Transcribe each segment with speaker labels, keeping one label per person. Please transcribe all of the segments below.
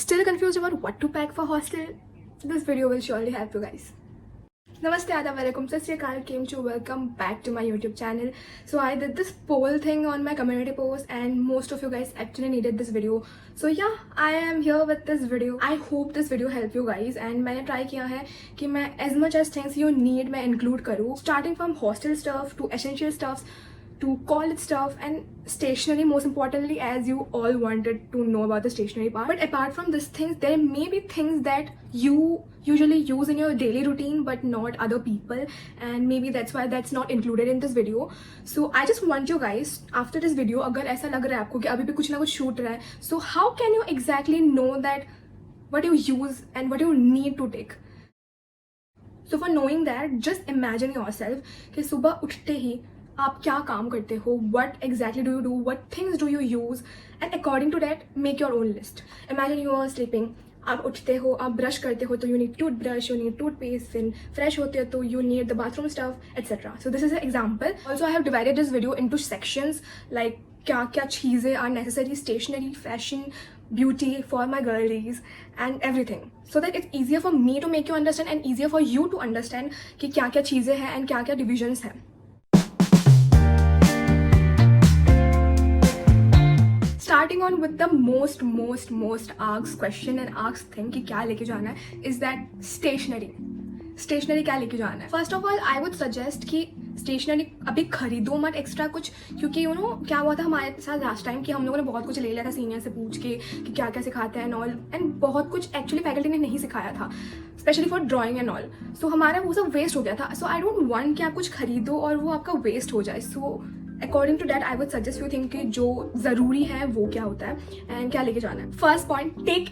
Speaker 1: Still confused about what to pack for hostel? This video will surely help you guys. Namaste, Adab, Alaikum, Sat Sri Akal, came to welcome back to my YouTube channel. So I did this poll thing on my community post and most of you guys actually needed this video. So yeah, I am here with this video. I hope this video help you guys and मैंने try किया है कि मैं as much as things you need मैं include करूँ. Starting from hostel stuff to essential stuffs to college stuff and stationery, most importantly, as you all wanted to know about the stationery part. But apart from these things, there may be things that you usually use in your daily routine but not other people, and maybe that's why that's not included in this video. So I just want you guys, after this video, अगर ऐसा लग रहा है आपको कि अभी भी कुछ ना कुछ छूट रहा है, so how can you exactly know that what you use and what you need to take? So for knowing that, just imagine yourself कि सुबह उठते ही आप क्या काम करते हो, what exactly do you do, what things do you use, and according to that make your own list. Imagine you are sleeping, आप उठते हो, आप ब्रश करते हो तो you need toothbrush, you need toothpaste, then fresh होते हो तो you need the bathroom stuff, etc. So this is an example. Also I have divided this video into sections like क्या क्या चीज़ें are necessary, stationery, fashion, beauty for my girlies and everything, so that it's easier for me to make you understand and easier for you to understand कि क्या क्या चीज़ें हैं and क्या क्या divisions हैं. Starting on with the most asked question and asked thing कि क्या लेके जाना है is that stationery क्या लेके जाना है. First of all I would suggest कि stationery अभी खरीदो मत एक्स्ट्रा कुछ, क्योंकि यू नो क्या हुआ था हमारे साथ लास्ट टाइम कि हम लोगों ने बहुत कुछ ले लिया था सीनियर से पूछ के कि क्या क्या सिखाते हैं एंड ऑल, एंड बहुत कुछ एक्चुअली फैकल्टी ने नहीं सिखाया था specially for drawing and all. So हमारा वो सब वेस्ट हो गया था. सो आई डोंट वांट कि आप कुछ खरीदो और वो आपका वेस्ट हो जाए. So according to that I would suggest you think कि जो ज़रूरी है वो क्या होता है एंड क्या लेके जाना है. First point, take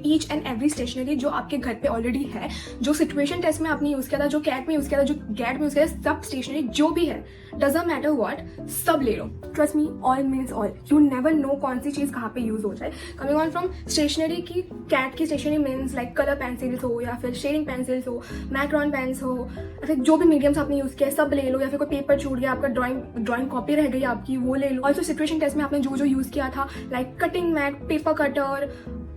Speaker 1: each and every stationery जो आपके घर पे ऑलरेडी है, जो सिचुएशन टेस्ट में आपने यूज़ किया था, जो कैट में यूज़ किया था, जो गैट में यूज़ किया था, सब स्टेशनरी जो भी है, डजंट मैटर व्हाट, सब ले लो. Trust me, all means all. You never know कौन सी चीज़ कहाँ पे यूज़ हो जाए. कमिंग ऑन फ्रॉम स्टेशनरी की, कैट की stationery means like colour pencils हो या फिर शेडिंग पेंसिल्स हो, मैक्रॉन पेन्स हो, या फिर जो भी मीडियम्स आपने यूज़ किया है सब ले लो. या फिर कोई पेपर छूट गया आपका, ड्राइंग कॉपी रह गई आपकी, वो ले लो. ऑल्सो सिचुएशन टेस्ट में आपने जो यूज़ किया था like cutting mat, paper cutter,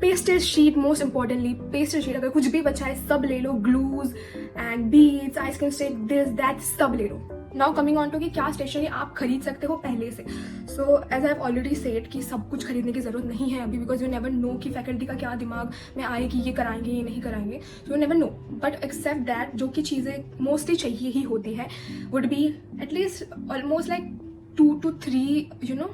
Speaker 1: pastel sheet, most importantly pastel sheet, अगर कुछ भी बचा है सब ले लो. Glues and beads, ice cream stick, this that सब ले लो. नाउ कमिंग ऑन टू कि क्या स्टेशनरी आप खरीद सकते हो पहले से. So as I have already said कि सब कुछ खरीदने की जरूरत नहीं है अभी, बिकॉज यू नेवर नो कि फैकल्टी का क्या दिमाग में आए कि ये कराएंगे ये नहीं कराएंगे. So you never know, but except that जो कि चीज़ें मोस्टली चाहिए ही होती है would be at least almost like 2 to 3, you know,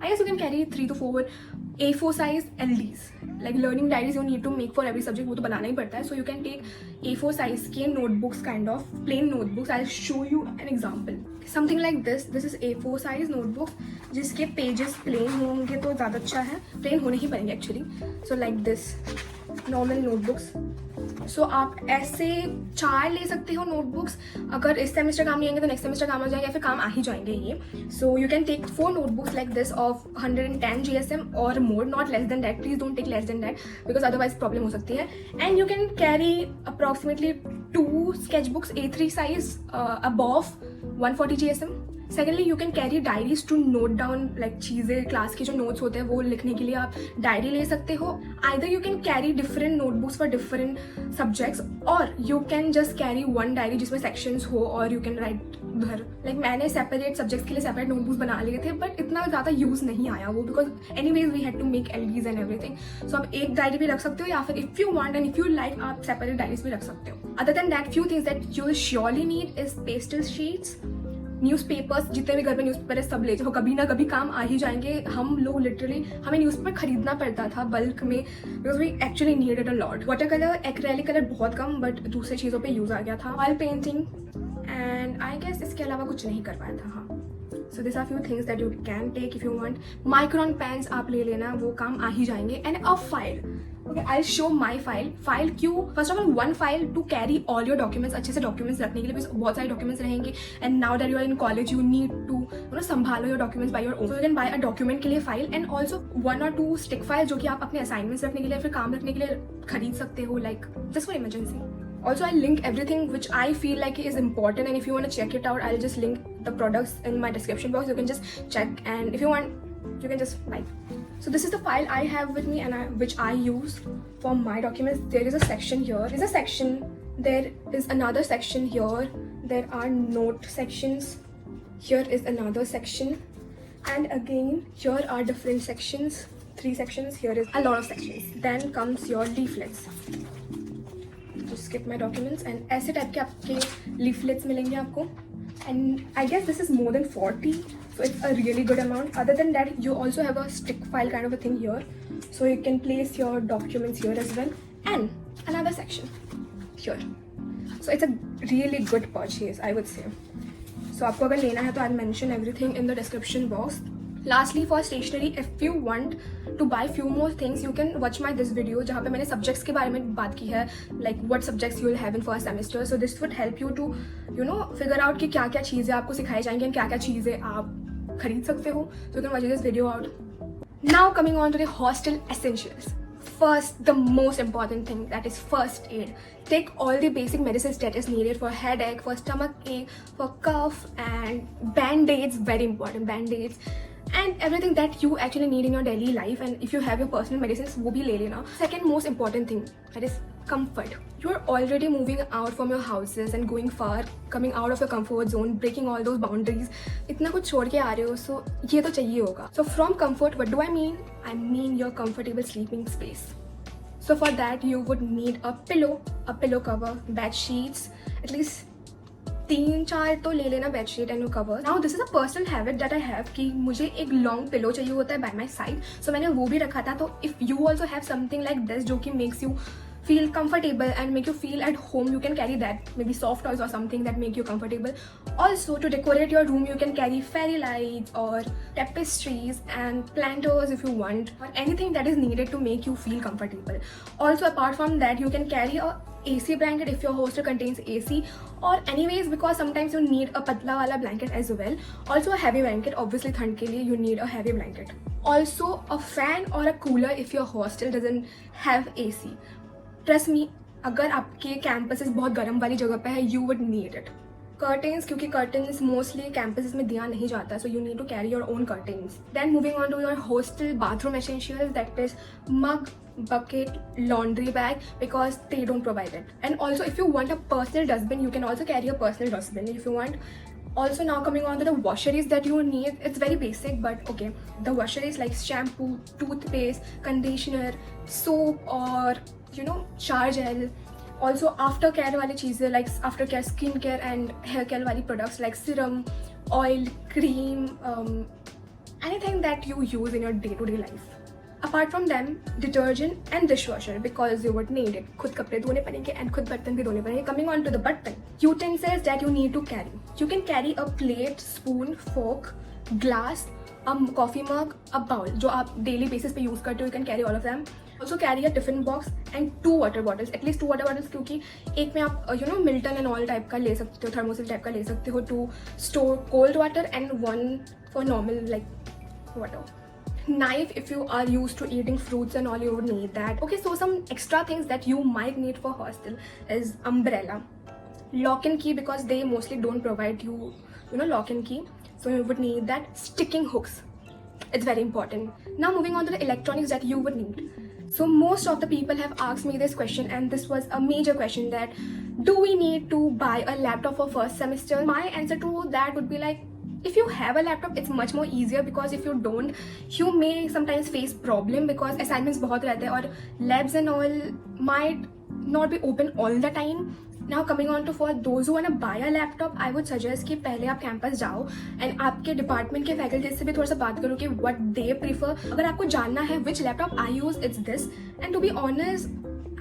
Speaker 1: I guess you can carry 3 to 4 A4 size LDs, like learning diaries you need to make for every subject, वो तो बनाना ही पड़ता है. So you can take A4 size के notebooks, kind of plain notebooks. I'll show you an example. Something like this. This is A4 size notebook जिसके pages plain होंगे तो ज़्यादा अच्छा है. plain होने ही पड़ेंगे actually. So like this normal notebooks. सो आप ऐसे 4 ले सकते हो नोटबुक्स. अगर इस सेमेस्टर काम नहीं आएंगे तो नेक्स्ट सेमेस्टर काम आ जाएंगे या फिर काम आ ही जाएंगे ये. So you can take 4 notebooks like this of 110 GSM और more, not less than that. Please don't take less than that because otherwise problem हो सकती है. And you can carry approximately 2 sketchbooks A3 size above 140 GSM. Secondly you can carry diaries to note down like चीज़ें, class के जो notes होते हैं वो लिखने के लिए आप डायरी ले सकते हो. Either you can carry different notebooks for different subjects और you can just carry one diary जिसमें सेक्शंस हो और यू कैन राइट उधर. लाइक मैंने सेपरेट सब्जेक्ट्स के लिए सेपरेट नोटबुक्स बना लिए थे बट इतना ज़्यादा यूज़ नहीं आया वो, because anyways we had to make LDs and everything. So आप एक डायरी भी रख सकते हो या फिर if you want and if you like आप सेपरेट डायरीज भी रख सकते हो. Other than that few things that you will surely need is pastel sheets, newspapers, जितने भी घर में न्यूज़पेपर है सब ले जाओ, कभी ना कभी काम आ ही जाएंगे. हम लोग लिटरली हमें न्यूज़पेपर खरीदना पड़ता था बल्क में because we actually needed a lot. Water colour, acrylic colour बहुत कम बट दूसरी चीज़ों पे यूज़ आ गया था. Oil painting and I guess इसके अलावा कुछ नहीं कर पाया था. हाँ, so this are few things that you can take if you want. Micron pens आप ले लेना, वो काम आ ही जाएंगे. And a file. Okay, I'll show my file क्यों. First of all one file to carry all your documents, अच्छे से documents रखने के लिए, because बहुत सारे documents रहेंगे and now that you are in college you need to संभालो your documents by your own. So you can buy a document के लिए file and also 1 or 2 stick file जो कि आप अपने assignments रखने के लिए फिर काम रखने के लिए खरीद सकते हो, like just for emergency. Also I'll link everything which I feel like is important and if you want to check it out I'll just link the products in my description box. You can just check and if you want you can just buy. So this is the file I have with me and which I use for my documents. There is a section here. There is a section. There is another section here. There are note sections. Here is another section. And again, here are different sections. 3 sections. Here is a lot of sections. Then comes your leaflets. Just skip my documents and ऐसे type के आपके leaflets मिलेंगे आपको. And I guess this is more than 40, so it's a really good amount. Other than that, you also have a stick file kind of a thing here, so you can place your documents here as well. And another section here. So it's a really good purchase, I would say. So आपको अगर लेना है तो I'll mention everything in the description box. Lastly, for stationery, if you want to buy few more things, you can watch my this video जहाँ पे मैंने subjects के बारे में बात की है, like what subjects you will have in first semester. So this would help you to, you know, figure out कि क्या क्या चीज़ें आपको सिखाई जाएंगी and क्या क्या चीज़ें आप खरीद सकते हो. So you can watch this video out. Now coming on to the hostel essentials. First, the most important thing, that is first aid. Take all the basic medicines that is needed for headache, for stomach ache, for cough, and band-aids, very important, band-aids. And everything that you actually need in your daily life, and if you have your personal medicines, वो भी ले लेना. Second most important thing, that is comfort. You are already moving out from your houses and going far, coming out of your comfort zone, breaking all those boundaries. इतना कुछ छोड़ के आ रहे हो, so ये तो चाहिए होगा. So from comfort, what do I mean? I mean your comfortable sleeping space. So for that, you would need a pillow cover, bed sheets, at least 3-4 तो ले लेना bed sheet and cover. Now this is a personal habit that I have कि मुझे एक long pillow चाहिए होता है bye my side, सो मैंने वो भी रखा था. तो if you also have something like this जो कि makes you feel comfortable and make you feel at home, you can carry that, maybe soft toys or something that make you comfortable. Also, to decorate your room, you can carry fairy lights or tapestries and planters if you want, or anything that is needed to make you feel comfortable. Also, apart from that, you can carry a AC blanket if your hostel contains AC, or anyways, because sometimes you need a patla wala blanket as well. Also a heavy blanket, obviously thand ke liye you need a heavy blanket. Also a fan or a cooler if your hostel doesn't have AC. Trust me, अगर आपके campuses बहुत गर्म वाली जगह पे है, you would need it. Curtains, क्योंकि curtains mostly campuses में दिया नहीं जाता, so you need to carry your own curtains. Then moving on to your hostel bathroom essentials, that is mug, bucket, laundry bag, because they don't provide it. And also if you want a personal dustbin, you can also carry a personal dustbin if you want. Also now coming on to the washeries that you need, it's very basic but okay. The washeries like shampoo, toothpaste, conditioner, soap, or you know, shower gel. Also aftercare वाली चीज़ें like aftercare, skincare and hair care वाली products like serum, oil, cream, anything that you use in your day-to-day life. Apart from them, detergent and dishwasher, because you would need it. खुद कपड़े धोने पड़ेंगे and खुद बर्तन भी धोने पड़ेंगे. Coming on to the button, utensils that you need to carry. You can carry a plate, spoon, fork, glass, a coffee mug, a bowl जो आप daily basis पे use करते हो. You can carry all of them. Also carry a tiffin box and 2 water bottles, at least 2 water bottles, क्योंकि एक में आप you know Milton and all type का ले सकते हो, थर्मोसिल टाइप का ले सकते हो to store cold water, and 1 for normal like water. Knife, if you are used to eating fruits and all, you would need that. Okay, so some extra things that you might need for hostel is umbrella, lock and key, because they mostly don't provide you know lock and key, so you would need that. Sticking hooks, it's very important. Now moving on to the electronics that you would need. So most of the people have asked me this question, and this was a major question, that do we need to buy a laptop for first semester? My answer to that would be like, if you have a laptop, it's much more easier, because if you don't, you may sometimes face problem because assignments बहुत रहते हैं और labs and all might not be open all the time. Now coming on to for those who wanna buy a laptop, I would suggest कि पहले आप campus जाओ and आपके department के फैकल्टी से भी थोड़ा सा बात करो कि what they prefer. अगर आपको जानना है which laptop I use, it's this, and to be honest,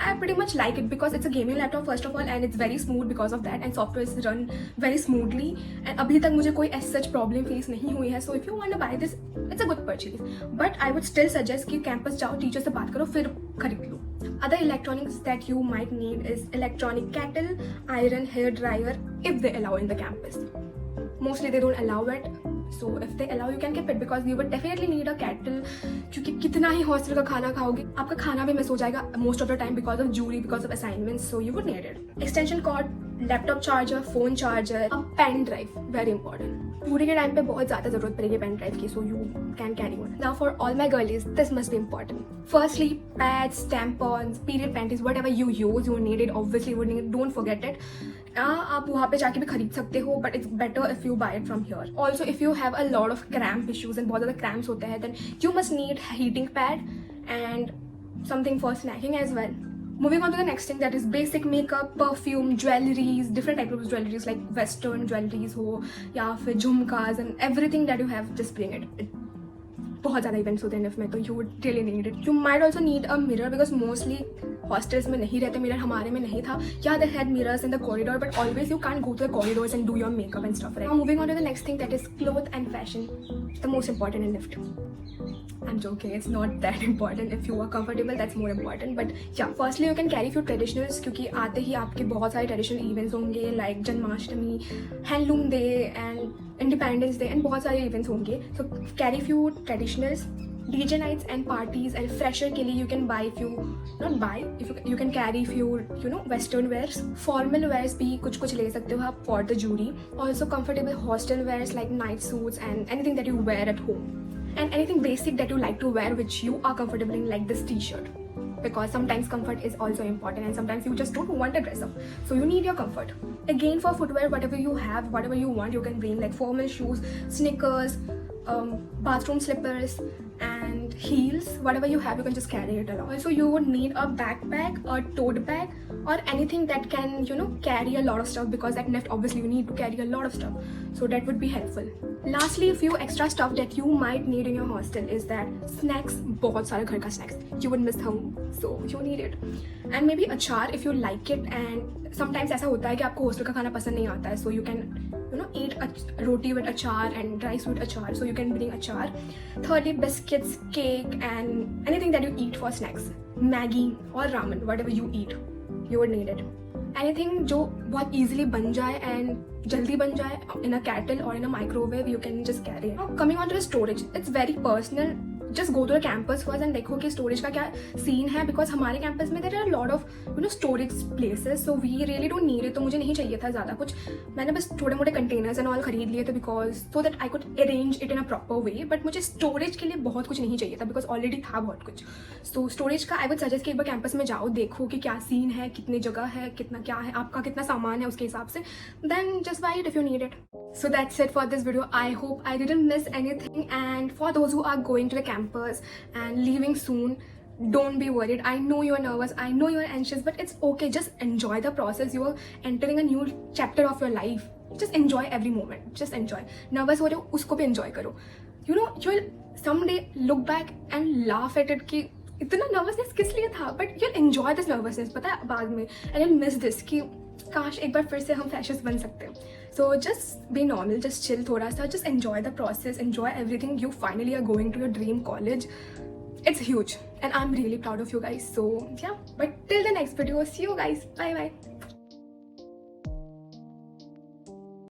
Speaker 1: I pretty much like it because it's a gaming laptop first of all, and it's very smooth because of that, and software is run very smoothly, and अभी तक मुझे कोई as such problem face नहीं हुई है. So if you want to buy this, it's a good purchase, but I would still suggest कि campus जाओ, teacher से बात करो, फिर खरीद लो. Other electronics that you might need is electronic kettle, iron, hair dryer, if they allow in the campus. Mostly they don't allow it, so if they allow you can keep it, because you would definitely need a kettle, क्योंकि कितना ही hostel का खाना खाओगे, आपका खाना भी miss हो जाएगा most of the time because of jury, because of assignments, so you would need it. Extension cord, laptop charger, phone charger, a pen drive, very important. पूरे के टाइम पे बहुत ज्यादा जरूरत पड़ेगी पेन ड्राइव की, so you can carry one. Now for all my girlies, this must be important. Firstly pads, tampons, period panties, whatever you use, you need it, obviously you need it, don't forget it. आप वहाँ पे जाके भी खरीद सकते हो, but it's better if you buy it from here. Also if you have a lot of cramp issues and बहुत ज़्यादा क्रैम्प्स होते हैं, then you must need heating pad and something for snacking as well. Moving on to the next thing, that is basic makeup, perfume, jewelries, different types of jewelries like western jewelries हो या फिर झुमकास and everything that you have, just bring it. बहुत ज़्यादा events होते हैं निफ में, तो you would really need it. You might also need a mirror because mostly hostels में नहीं रहते मिरर, हमारे में नहीं था। या they had mirrors in the corridor, but always you can go to the corridors and do your makeup and stuff, right? Moving on to the next thing, that is cloth and fashion, the most important in life. I'm joking, it's not that important. If you are comfortable, that's more important. But yeah, firstly you can carry few traditionals क्योंकि आते ही आपके बहुत सारे traditional events होंगे like Janmashtami, handloom day and independence day and बहुत सारे events होंगे. So carry few traditionals. DJ nights and parties and fresher के लिए you can buy few, not buy, if you can carry few, you know, western wears. Formal wears भी कुछ ले सकते हो आप for the jury. Also comfortable hostel wears like night suits and anything that you wear at home. And anything basic that you like to wear which you are comfortable in, like this t-shirt, because sometimes comfort is also important and sometimes you just don't want to dress up, so you need your comfort. Again, for footwear, whatever you have, whatever you want, you can bring, like formal shoes, sneakers, bathroom slippers and heels. Whatever you have, you can just carry it along. Also, you would need a backpack, a tote bag, or anything that can, you know, carry a lot of stuff, because at Neft obviously you need to carry a lot of stuff, so that would be helpful. Lastly, a few extra stuff that you might need in your hostel is that snacks, बहुत सारे घर का snacks, you would miss home, so you need it. And maybe achar if you like it, and sometimes ऐसा होता है कि आपको hostel का खाना पसंद नहीं आता है, so you can, you know, eat a roti with achar and rice with achar, so you can bring achar. Thirdly, biscuits, cake and anything that you eat for snacks, Maggi or ramen, whatever you eat, you would need it. Anything जो बहुत easily बन जाए and जल्दी बन जाए in a kettle or in a microwave, you can just carry it. Now, coming on to the storage, it's very personal. Just go to the campus first and देखो कि storage का क्या scene है, because हमारे campus में there are a lot of, you know, storage places, so we really don't need it. तो मुझे नहीं चाहिए था ज़्यादा कुछ, मैंने बस थोड़े मोटे containers and all खरीद लिए थे because so that I could arrange it in a proper way. But मुझे storage के लिए बहुत कुछ नहीं चाहिए था because already था बहुत कुछ. So storage का I would suggest कि एक बार campus में जाओ, देखो कि क्या scene है, कितनी जगह है, कितना क्या है, आपका कितना सामान है उसके हिसाब से, then just buy it if you need it. So that's it for this video. I hope I didn't miss anything, and for those who are going to the campus and leaving soon, don't be worried. I know you're nervous, I know you're anxious, but it's okay. Just enjoy the process. You are entering a new chapter of your life. Just enjoy every moment. Just enjoy. Nervous हो रहे हो, उसको भी enjoy करो. You know, you'll someday look back and laugh at it कि इतना nervousness किस लिए था, but you'll enjoy this nervousness, पता है बाद में, and you'll miss this कि काश एक बार फिर से हम फ्रेशर्स बन सकते हैं. So just be normal, just chill थोड़ा सा, just enjoy the process, enjoy everything. You finally are going to your dream college. It's huge and I'm really proud of you guys. So yeah, but till the next video, see you guys. Bye bye.